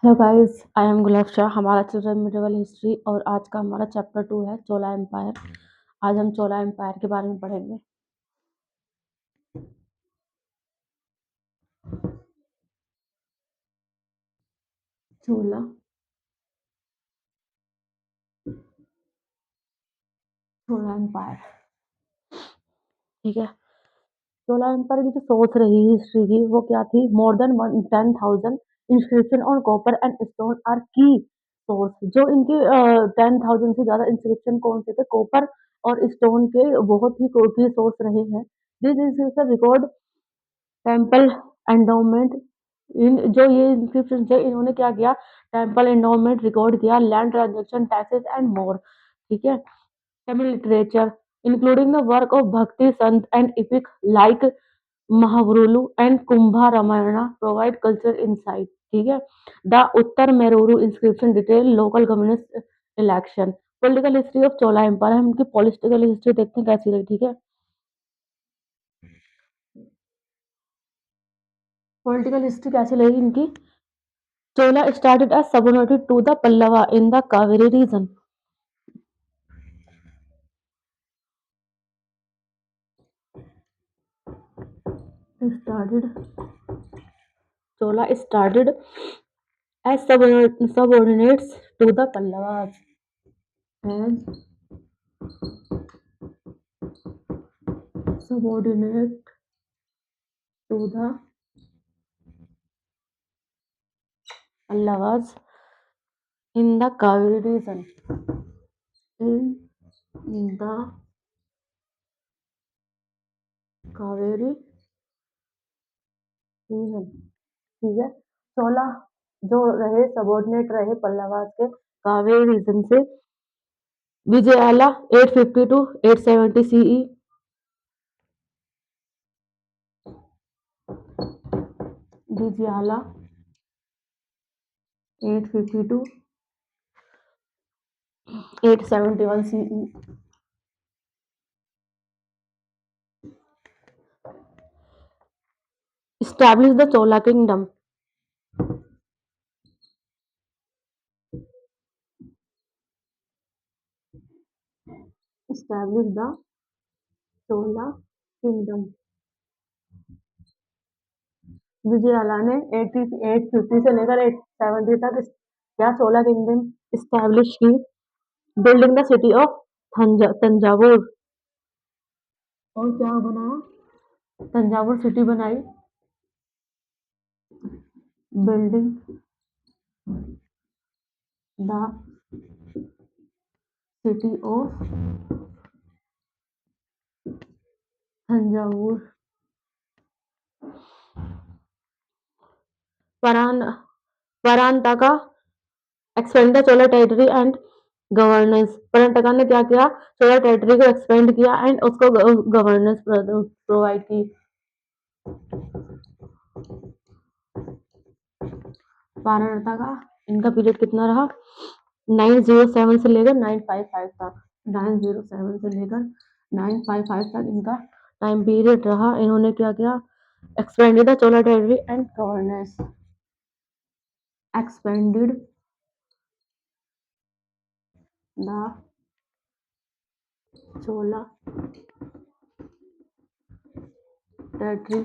Hello guys, I am गुलाब शाह। हमारा चल रहा है मिडिवल हिस्ट्री और आज का हमारा चैप्टर 2 है चोला एम्पायर। आज हम चोला एम्पायर के बारे में पढ़ेंगे। चोला चोला एम्पायर, ठीक है। चोला एम्पायर की जो सोच रही हिस्ट्री की वो क्या थी? More than 10,000 inscription on copper and stone are की सोर्स। जो इनके 10,000 से ज्यादा इंस्क्रिप्शन कौन से थे? कॉपर और स्टोन के बहुत ही की सोर्स रहे हैं। This inscription record temple endowment. इन जो ये इंस्क्रिप्शन है इन्होंने क्या किया? टेम्पल एंडोमेंट रिकॉर्ड किया, land transaction, taxes and more, ठीक है। Tamil literature including the work of bhakti sant and epic like Mahavarulu and Kumbha Ramayana provide culture insight, ठीक है। The Uttaramerur inscription detail local governance election. Political history of Chola empire, हम इनकी political history देखते हैं कैसी रही, ठीक है। पॉलिटिकल हिस्ट्री कैसी लगी इनकी? Chola started as subordinate to the Pallava in the Kaveri region. Started Chola started as subordinates to the Pallavas. As subordinate to the Pallavas in the Kaveri region. In the Kaveri region, ठीक है। चोला जो रहे subordinate रहे पल्लवास के Kaveri reason से। विजयाला 850 to 870 CE, विजयाला 850 to 871 CE. Established the Chola kingdom. Established the Chola kingdom. विजयाला ने 850 से लेकर 870 तक क्या चोला किंगडम इस्टेब्लिश की, building the city of Thanjavur. और क्या बनाया? तंजावुर सिटी बनाई, building the city of Thanjavur. Parantaka expand the Chola territory and governance. Parantaka ने क्या किया? चोला टेरिटरी को एक्सपेंड किया एंड उसको गवर्नेंस प्रोवाइड की। परांतका इनका पीरियड कितना रहा? 907 से लेकर 955 तक। 907 से लेकर 955 तक इनका टाइम पीरियड रहा। इन्होंने क्या किया? Expanded the Chola territory and governance. Expanded the Chola territory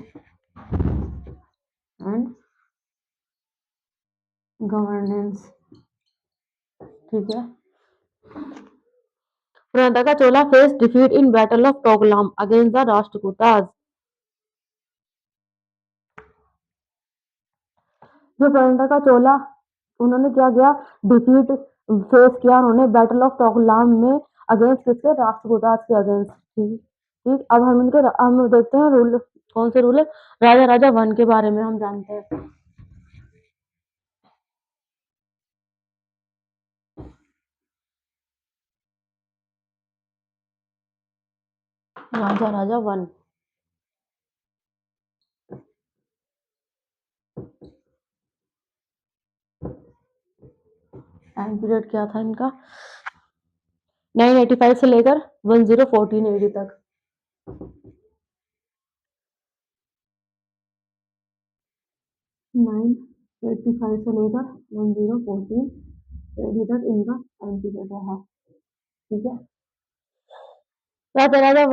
and governance, ठीक है। Pranataka Chola faced defeat in Battle of Toglam against the Rashtrakutas. जो प्रणतका चोला उन्होंने क्या किया? डिफीट फेस किया उन्होंने बैटल ऑफ टोकलाम में अगेंस्ट किसके? राष्ट्रकूटास के अगेंस्ट, ठीक ठीक। अब हम देखते हैं रूल, कौन से रूल है? राजा राजा वन के बारे में हम जानते हैं। राजा राजा वन टाइम पीरियड क्या था इनका? 985 से लेकर 1014 AD तक। 9 85 से लेकर 1014 एडी तक इनका टाइम पीरियड रहा। ठीक है। Raja Raja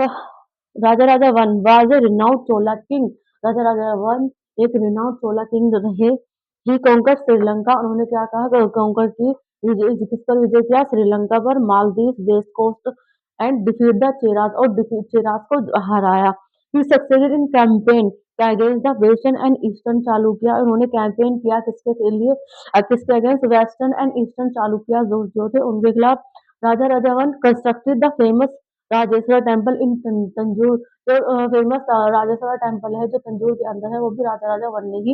Raja Raja one was a renowned Chola king. Raja Raja one एक रिनाउंड चोला किंग रहे। ही कॉन्कर श्रीलंका, उन्होंने क्या कहा, कॉन्कर की किस पर विजय किया, श्रीलंका पर, Maldives, west coast and defeat the Cheras, और डिफीट चेरास को हराया। He succeeded in campaign against the western and eastern Chalukya, उन्होंने कैंपेन किया किसके लिए, किसके against, western and eastern Chalukya जो थे उनके खिलाफ। Raja Raja one constructed the famous Rajeshwar temple in Tanjore, जो फेमस राजेश्वर टेम्पल है जो तंजूर के अंदर है, वो भी राजा राजा वन ने ही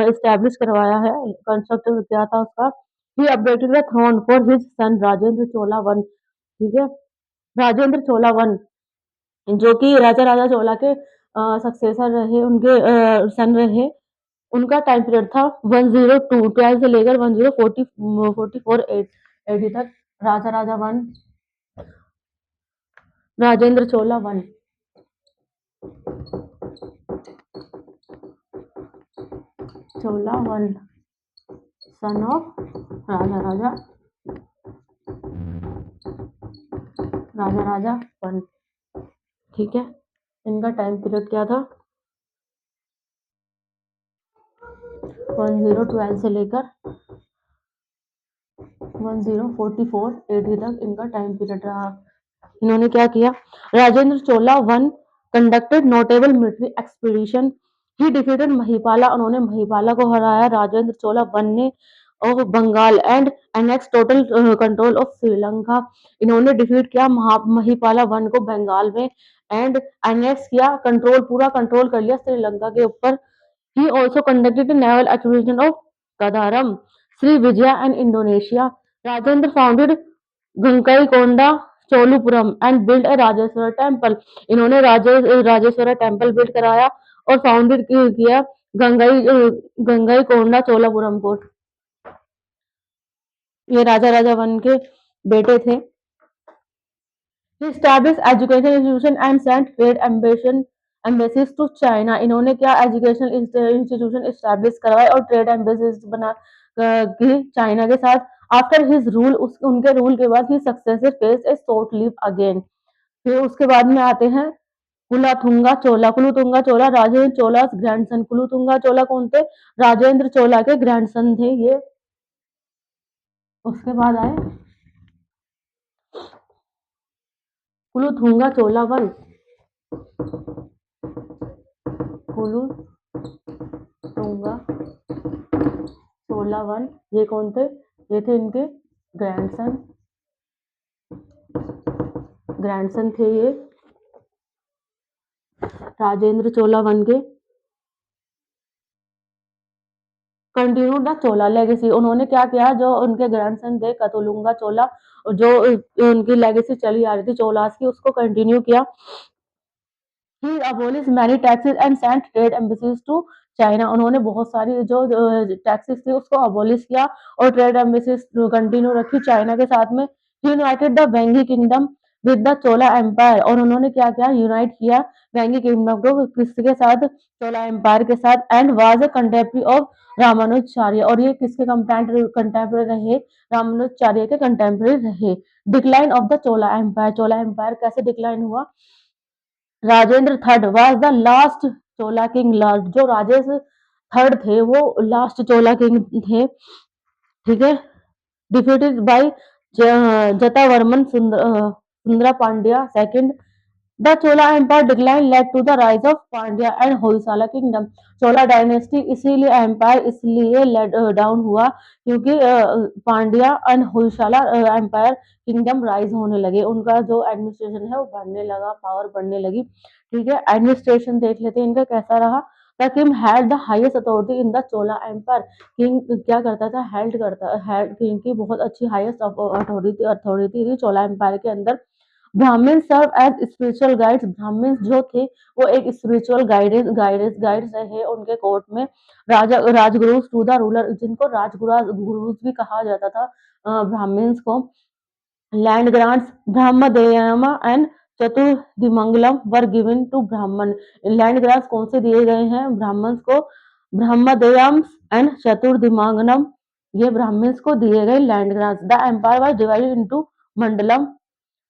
इस्टेब्लिश करवाया है, कंस्ट्रक्ट किया था उसका। He updated the throne for his son Rajendra Chola one. ठीक है। राजेंद्र चोला वन जो कि राजा राजा चोला के सक्सेसर रहे, उनके सन रहे। उनका टाइम पीरियड था 1012 से लेकर 1044 एडी तक। Raja Raja one, Rajendra Chola one. Chola one son of Raja Raja one. ठीक है। इनका टाइम पीरियड क्या था, 1012 से लेकर 1044 एडी तक इनका टाइम पीरियड रहा। इन्होंने क्या किया, Rajendra Chola one conducted notable military expedition. He defeated Mahipala, उन्होंने महिपाला को हराया। राजेंद्र चोला वन ने of Bengal and annex total control of Sri Lanka, इन्होंने डिफीट किया महिपाला वन को बंगाल में, एंड एनेक्स किया, कंट्रोल पूरा कंट्रोल कर लिया श्रीलंका के ऊपर। He also conducted naval acquisition of Kadaram, Sri Vijaya and Indonesia. Rajendra founded Gangaikonda Cholapuram and build a Rajeshwar temple, इन्होंने राजेश्वर टेम्पल बिल्ड कराया और फाउंडेड किया गंगईकोंडा चोलापुरम को। ये राजा राजा वन के बेटे थे। Establish education institution and sent trade embassies to China, इन्होंने क्या एजुकेशनल इंस्टीट्यूशन एस्टैब्लिश करवाए और ट्रेड एम्बेसीज बना की चाइना के साथ। आफ्टर हिज रूल, उनके रूल के बाद he successor face a short live again. फिर उसके बाद में आते हैं कुलाथुंगा चोला। कुलुतुंगा चोला राजेंद्र चोला ग्रैंडसन। कुलुतुंगा चोला कौन थे, राजेंद्र चोला के ग्रैंडसन थे ये। उसके बाद आए कुलुथुंगा चोला वन। कुलुथुंगा चोला वन, ये कौन थे, ये थे इनके ग्रैंडसन थे ये राजेंद्र चोला वन के। कंटिन्यू द चोला लेगेसी, उन्होंने क्या किया, जो उनके ग्रैंडसन थे कतुलुंगा चोला, जो उनकी लेगेसी चली आ रही थी चोलास की, उसको कंटिन्यू किया। He abolished many taxes and sent trade embassies to China, उन्होंने बहुत सारी जो टैक्सेस थी उसको अबोलिश किया और ट्रेड एम्बेसीज कंटिन्यू रखी चाइना के साथ में। United the Vengi kingdom with the Chola empire, और उन्होंने क्या किया, यूनाइट किया वेंगी किंगडम को किसके साथ, चोला एम्पायर के साथ। And was a contemporary of Ramanujacharya, और ये किसके कंटेम्प्रेरी रहे, रामानुजाचार्य के कंटेम्प्रेरी रहे। Decline of the Chola empire कैसे डिक्लाइन हुआ, Rajendra third was the last Chola king, last जो राजेश थर्ड थे वो लास्ट चोला किंग थे। ठीक है। Defeated by Jatavarman Sundara Pandya second. The Chola empire decline led to the rise of Pandya and Hoysala kingdom, Chola dynasty इसीलिए एम्पायर इसलिए लेड डाउन हुआ क्योंकि Pandya and Hoysala empire kingdom rise होने लगे, उनका जो एडमिनिस्ट्रेशन है वो बढ़ने लगा, पावर बढ़ने लगी। ठीक है। एडमिनिस्ट्रेशन देख लेते हैं इनका कैसा रहा। The king had the highest authority in the Chola empire, king क्या करता था, किंग की बहुत अच्छी हाईएस्ट अथॉरिटी थी चोला एम्पायर के अंदर। ब्राह्मण सर्व एज स्पिरिचुअल गाइड्स, ब्राह्मण जो थे वो एक स्पिरिचुअल गाइड्स रहे उनके कोर्ट में। राजगुरु टू द रूलर, जिनको राजगुरु भी कहा जाता था ब्राह्मण्स को। Land grants Brahmadeyam and Chaturvedimangalam were given to Brahmin, land grants कौन से दिए गए हैं ब्राह्मण्स को, ब्रह्मदेयम एंड चतुर्दिमांगनम, ये ब्राह्मण्स को दिए गए land grant. The empire was divided into mandalam,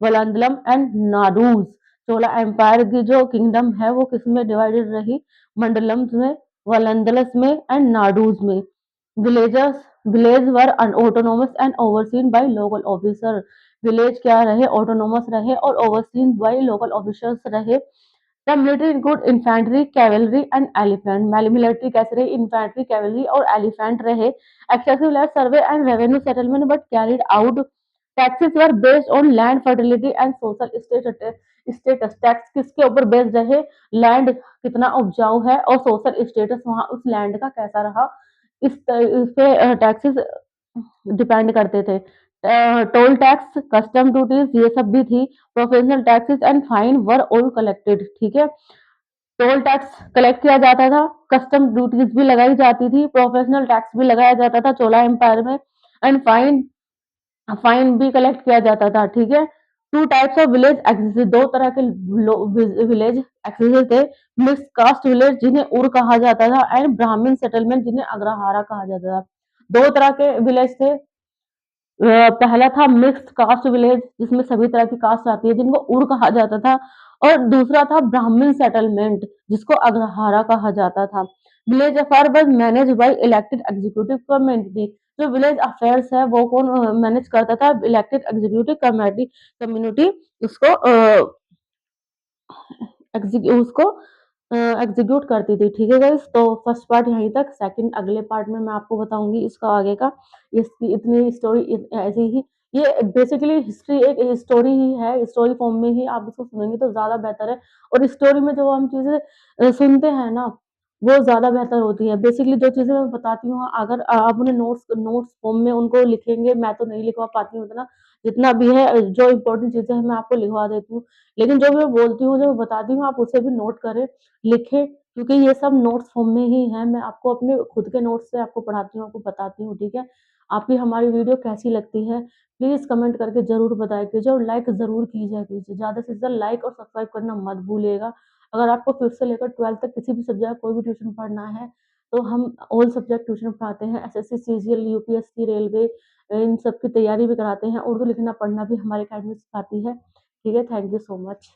valanadu and nadus. Chola empire की जो किंगडम है वो किस में डिवाइडेड रही, मंडलम्स में, वलंदलस में एंड नाडूज में। Villages village were autonomous and overseen by local officer. Village क्या रहे, ऑटोनोमस रहे और ओवरसीन बाय लोकल ऑफिसर्स रहे। The military include infantry, cavalry and elephant. Military कैसे रहे, इन्फेंट्री, कैवेलरी और एलिफेंट रहे। Excessive land survey and revenue settlement but carried out. Taxes were based on land fertility and social status. Tax किसके ऊपर based रहे, land कितना उपजाऊ है और सोशल स्टेटस वहां उस लैंड का कैसा रहा, इस पे टैक्सेस डिपेंड करते थे। टोल टैक्स, कस्टम ड्यूटीज ये सब भी थी। Professional taxes and fine were all collected, ठीक है। टोल टैक्स कलेक्ट किया जाता था, कस्टम ड्यूटीज भी लगाई जाती थी, प्रोफेशनल टैक्स भी लगाया जाता था चोला एम्पायर में, एंड फाइन फाइन भी कलेक्ट किया जाता था, ठीक है। Two types of village access, दो तरह के विलेज एक्सेस थे। मिक्स कास्ट विलेज जिन्हें उर कहा जाता था एंड ब्राह्मण सेटलमेंट जिन्हें अग्रहारा कहा जाता था। दो तरह के विलेज थे। पहला था मिक्स्ड कास्ट विलेज जिसमें सभी तरह की कास्ट आती है जिनको उर कहा जाता था, और दूसरा था ब्राह्मण सेटलमेंट जिसको अग्रहारा कहा जाता था। Village affair was manage by elected executive community. जो विलेज अफेयर्स है वो कौन मैनेज करता था, इलेक्टेड एग्जीक्यूटिव कम्युनिटी कम्युनिटी उसको उसको एग्जीक्यूट करती थी, ठीक है गाइस। तो फर्स्ट पार्ट यहीं तक, सेकंड अगले पार्ट में मैं आपको बताऊंगी इसका आगे का। इसकी इतनी स्टोरी ऐसी ही, ये बेसिकली हिस्ट्री एक स्टोरी ही है, स्टोरी फॉर्म में ही आप इसको सुनेंगे तो ज्यादा बेहतर है। और स्टोरी में जो हम चीजें सुनते हैं ना वो ज्यादा बेहतर होती है। बेसिकली जो चीजें मैं बताती हूँ अगर आप उन्हें नोट्स नोट्स फॉर्म में उनको लिखेंगे, मैं तो नहीं लिखवा पाती हूँ उतना, जितना भी है जो इंपॉर्टेंट चीजें हैं मैं आपको लिखवा देती हूँ। लेकिन जो मैं बोलती हूँ, जो मैं बताती हूँ, आप उसे भी नोट करें, लिखें, क्योंकि ये सब नोट्स फॉर्म में ही है। मैं आपको अपने खुद के नोट्स से आपको पढ़ाती हूँ, आपको बताती हूँ, ठीक है। आपकी हमारी वीडियो कैसी लगती है प्लीज कमेंट करके जरूर बताया कीजिए, और लाइक जरूर कीजिए कीजिए, ज्यादा से ज्यादा लाइक और सब्सक्राइब करना मत भूलिएगा। अगर आपको फिफ्थ से लेकर 12th तक किसी भी सब्जेक्ट कोई भी ट्यूशन पढ़ना है तो हम ऑल सब्जेक्ट ट्यूशन पढ़ाते हैं। एसएससी, सीजीएल, यूपीएससी, रेलवे, इन सब की तैयारी भी कराते हैं। उर्दू लिखना पढ़ना भी हमारी अकेडमी सिखाती है, ठीक है। Thank you so much.